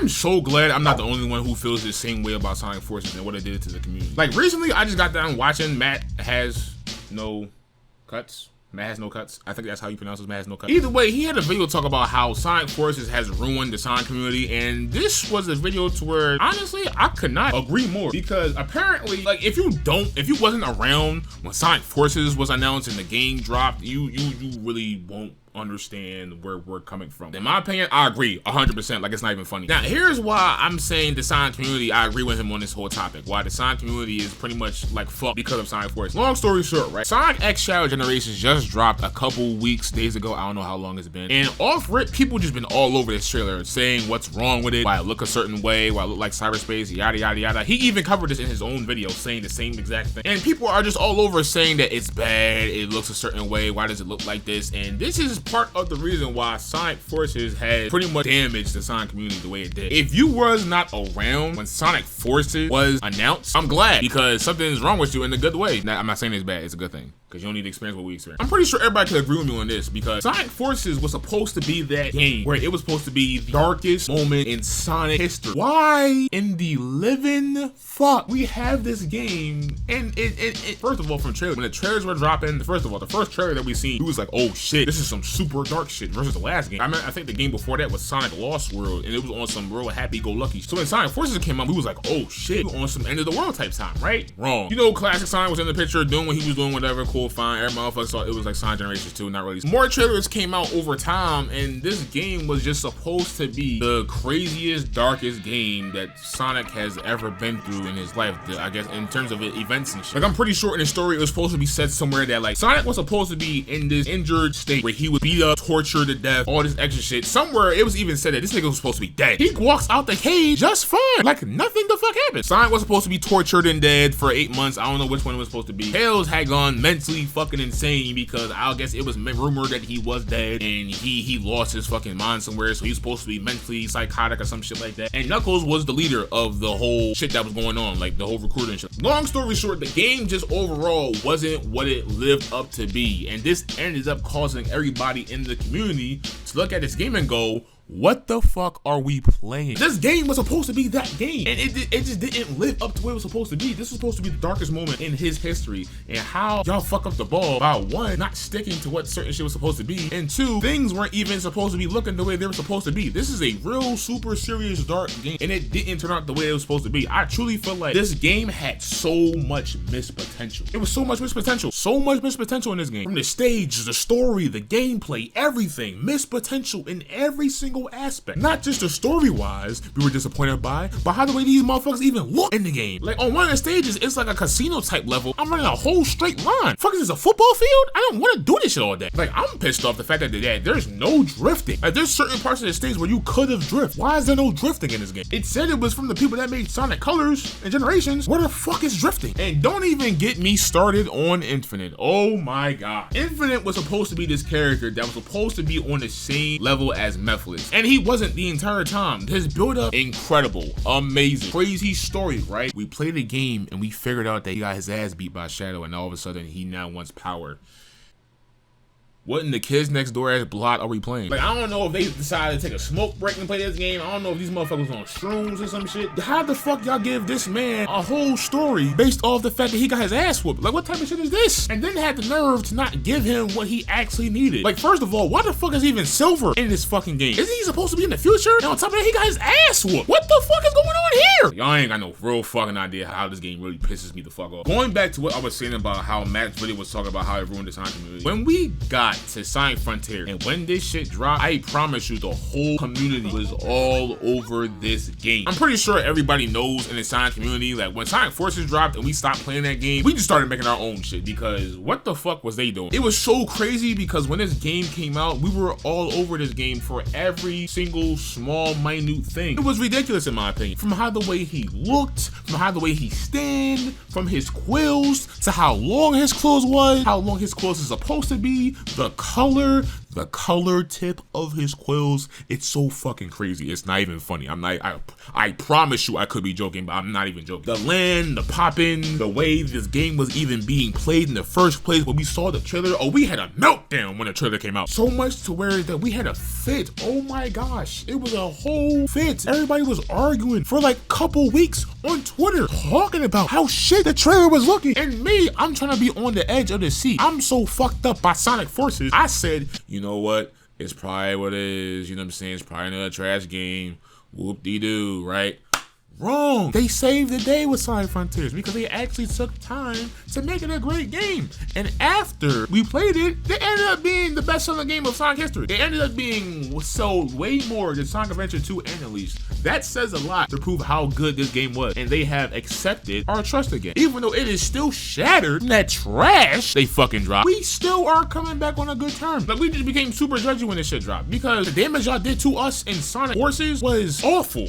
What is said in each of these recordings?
I'm so glad I'm not the only one who feels the same way about Sonic Forces and what it did to the community. Like recently, I just got done watching Matthasnocuts. I think that's how you pronounce it, Matthasnocuts. Either way, he had a video talk about how Sonic Forces has ruined the Sonic community, and this was a video to where, honestly, I could not agree more. Because apparently, like, if you wasn't around when Sonic Forces was announced and the game dropped, you really won't understand where we're coming from. In my opinion, I agree 100%. Like, it's not even funny. Now, here's why I'm saying the Sonic community, I agree with him on this whole topic. Why the Sonic community is pretty much like fucked because of Sonic Forces. Long story short, right? Sonic X Shadow Generations just dropped a couple days ago. I don't know how long it's been. And off rip, people just been all over this trailer saying what's wrong with it, why it look a certain way, why it look like cyberspace, yada yada yada. He even covered this in his own video saying the same exact thing. And people are just all over saying that it's bad, it looks a certain way, why does it look like this? And this is part of the reason why Sonic Forces has pretty much damaged the Sonic community the way it did. If you was not around when Sonic Forces was announced, I'm glad, because something is wrong with you in a good way. Now, I'm not saying it's bad, it's a good thing, because you don't need to experience what we experience. I'm pretty sure everybody could agree with me on this, because Sonic Forces was supposed to be that game where it was supposed to be the darkest moment in Sonic history. Why in the living fuck we have this game? And it first of all, from trailers, when the trailers were dropping, first of all, the first trailer that we seen, it was like, oh shit, this is some super dark shit versus the last game. I think the game before that was Sonic Lost World, and it was on some real happy-go-lucky. So when Sonic Forces came out, we was like, oh shit, we on some end of the world type time, right? Wrong. You know, classic Sonic was in the picture doing what he was doing, whatever, cool, fine. Every motherfucker thought it was like Sonic Generations 2, not really. More trailers came out over time, and this game was just supposed to be the craziest, darkest game that Sonic has ever been through in his life, I guess, in terms of events and shit. Like, I'm pretty sure in the story, it was supposed to be said somewhere that, like, Sonic was supposed to be in this injured state where he would beat up, torture to death, all this extra shit. Somewhere, it was even said that this nigga was supposed to be dead. He walks out the cage just fine, like nothing the fuck happened. Sonic was supposed to be tortured and dead for 8 months. I don't know which one it was supposed to be. Tails had gone mentally fucking insane because I guess it was rumored that he was dead and he lost his fucking mind somewhere, so he's supposed to be mentally psychotic or some shit like that. And Knuckles was the leader of the whole shit that was going on, like the whole recruiting shit. Long story short, the game just overall wasn't what it lived up to be, and this ended up causing everybody in the community to look at this game and go, what the fuck are we playing? This game was supposed to be that game, and it just didn't live up to what it was supposed to be. This was supposed to be the darkest moment in his history, and how y'all fuck up the ball by one, not sticking to what certain shit was supposed to be, and two, things weren't even supposed to be looking the way they were supposed to be. This is a real super serious dark game, and it didn't turn out the way it was supposed to be. I truly feel like this game had so much missed potential. It was so much missed potential. So much missed potential in this game. From the stage, the story, the gameplay, everything. Missed potential in every single aspect. Not just the story wise we were disappointed by, but how the way these motherfuckers even look in the game. Like on one of the stages, it's like a casino type level. I'm running a whole straight line. Fuck, is this a football field? I don't want to do this shit all day. Like, I'm pissed off the fact that there's no drifting. Like, there's certain parts of the stage where you could have drift. Why is there no drifting in this game? It said it was from the people that made Sonic Colors and Generations. Where the fuck is drifting? And don't even get me started on Infinite. Oh my god. Infinite was supposed to be this character that was supposed to be on the same level as Matthasnocuts, and he wasn't the entire time. His build up, incredible, amazing, crazy story, right? We played a game and we figured out that he got his ass beat by Shadow, and all of a sudden he now wants power. What in the kids next door ass blot are we playing? Like, I don't know if they decided to take a smoke break and play this game. I don't know if these motherfuckers on shrooms or some shit. How the fuck y'all give this man a whole story based off the fact that he got his ass whooped? Like, what type of shit is this? And then had the nerve to not give him what he actually needed. Like, first of all, why the fuck is even Silver in this fucking game? Isn't he supposed to be in the future? And on top of that, he got his ass whooped. What the fuck is going on here? Y'all ain't got no real fucking idea how this game really pisses me the fuck off. Going back to what I was saying about how Matt's video was talking about how it ruined the Sonic community. When we got to Sonic Frontier, and when this shit dropped, I promise you the whole community was all over this game. I'm pretty sure everybody knows in the Sonic community, like when Sonic Forces dropped and we stopped playing that game, we just started making our own shit, because what the fuck was they doing? It was so crazy because when this game came out, we were all over this game for every single small minute thing. It was ridiculous in my opinion. From how the way he looked, from how the way he stand, from his quills to how long his clothes was, how long his clothes is supposed to be, the color, the color tip of his quills, it's so fucking crazy. It's not even funny. I promise you I could be joking, but I'm not even joking. The land, the popping, the way this game was even being played in the first place. When we saw the trailer, we had a meltdown when the trailer came out. So much to where that we had a fit. Oh my gosh, it was a whole fit. Everybody was arguing for like a couple weeks on Twitter, talking about how shit the trailer was looking. And me, I'm trying to be on the edge of the seat. I'm so fucked up by Sonic Forces. I said, you know what? It's probably what it is. You know what I'm saying? It's probably another trash game. Whoop-de-doo, right? Wrong. They saved the day with Sonic Frontiers because they actually took time to make it a great game. And after we played it, it ended up being the best-selling game of Sonic history. It ended up being sold way more than Sonic Adventure 2 and Unleashed. That says a lot to prove how good this game was. And they have accepted our trust again. Even though it is still shattered, that trash they fucking dropped, we still are coming back on a good term. Like, we just became super judgy when this shit dropped because the damage y'all did to us in Sonic Forces was awful.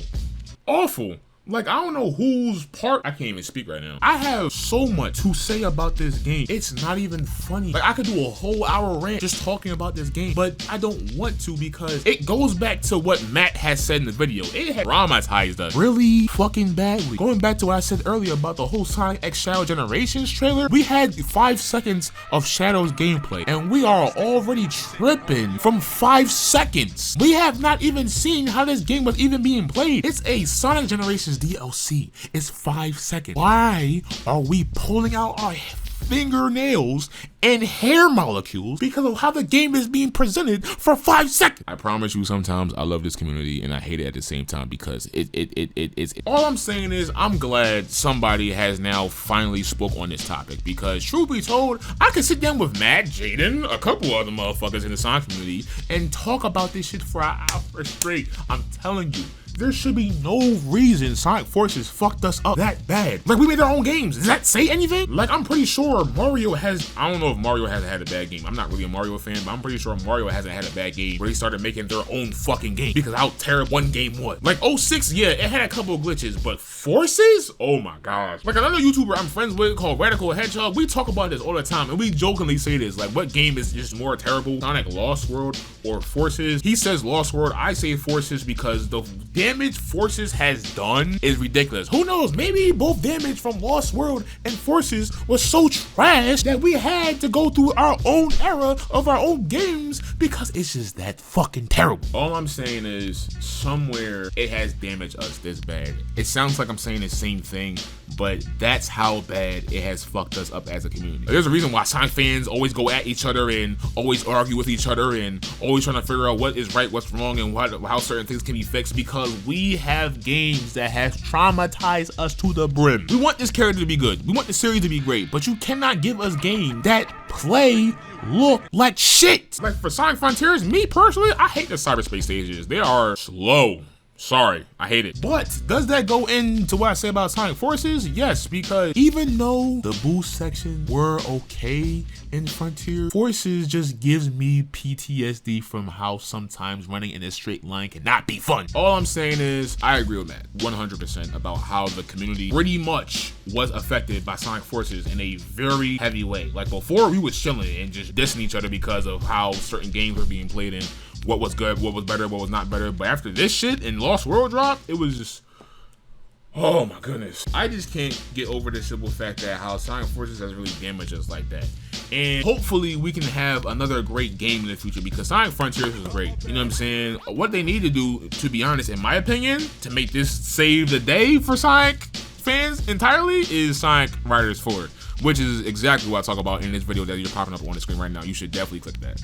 Awful. Like, I don't know whose part. I can't even speak right now. I have so much to say about this game. It's not even funny. Like, I could do a whole hour rant just talking about this game, but I don't want to because it goes back to what Matt has said in the video. It had traumatized us really fucking badly. Going back to what I said earlier about the whole Sonic X Shadow Generations trailer, we had 5 seconds of Shadow's gameplay, and we are already tripping from 5 seconds. We have not even seen how this game was even being played. It's a Sonic Generations DLC. It's 5 seconds. Why are we pulling out our fingernails and hair molecules because of how the game is being presented for 5 seconds? I promise you, sometimes I love this community and I hate it at the same time because it's all I'm saying is I'm glad somebody has now finally spoke on this topic because truth be told, I could sit down with Matt, Jaden, a couple other motherfuckers in the Sonic community and talk about this shit for an hour straight. I'm telling you, there should be no reason Sonic Forces fucked us up that bad. Like, we made our own games. Does that say anything? Like, I'm pretty sure Mario has, I don't know if Mario hasn't had a bad game. I'm not really a Mario fan, but I'm pretty sure Mario hasn't had a bad game where they started making their own fucking game because how terrible one game was. Like, 06, yeah, it had a couple of glitches, but Forces? Oh my gosh. Like, another YouTuber I'm friends with called Radical Hedgehog, we talk about this all the time, and we jokingly say this, like, what game is just more terrible, Sonic Lost World or Forces? He says Lost World, I say Forces because the damage Forces has done is ridiculous. Who knows, maybe both damage from Lost World and Forces was so trash that we had to go through our own era of our own games because it's just that fucking terrible. All I'm saying is somewhere it has damaged us this bad. It sounds like I'm saying the same thing, but that's how bad it has fucked us up as a community. There's a reason why Sonic fans always go at each other and always argue with each other and always trying to figure out what is right, what's wrong, and how certain things can be fixed, because we have games that has traumatized us to the brim. We want this character to be good. We want the series to be great, but you cannot give us games that play look like shit. Like, for Sonic Frontiers, me personally, I hate the cyberspace stages. They are slow. Sorry, I hate it. But does that go into what I say about Sonic Forces? Yes, because even though the boost sections were okay in Frontier, Forces just gives me PTSD from how sometimes running in a straight line cannot be fun. All I'm saying is I agree with that 100% about how the community pretty much was affected by Sonic Forces in a very heavy way. Like, before, we was chilling and just dissing each other because of how certain games were being played in, what was good, what was better, what was not better. But after this shit and Lost World drop, it was just, oh my goodness. I just can't get over the simple fact that how Sonic Forces has really damaged us like that. And hopefully we can have another great game in the future, because Sonic Frontiers is great. You know what I'm saying? What they need to do, to be honest, in my opinion, to make this save the day for Sonic fans entirely, is Sonic Riders 4, which is exactly what I talk about in this video that you're popping up on the screen right now. You should definitely click that.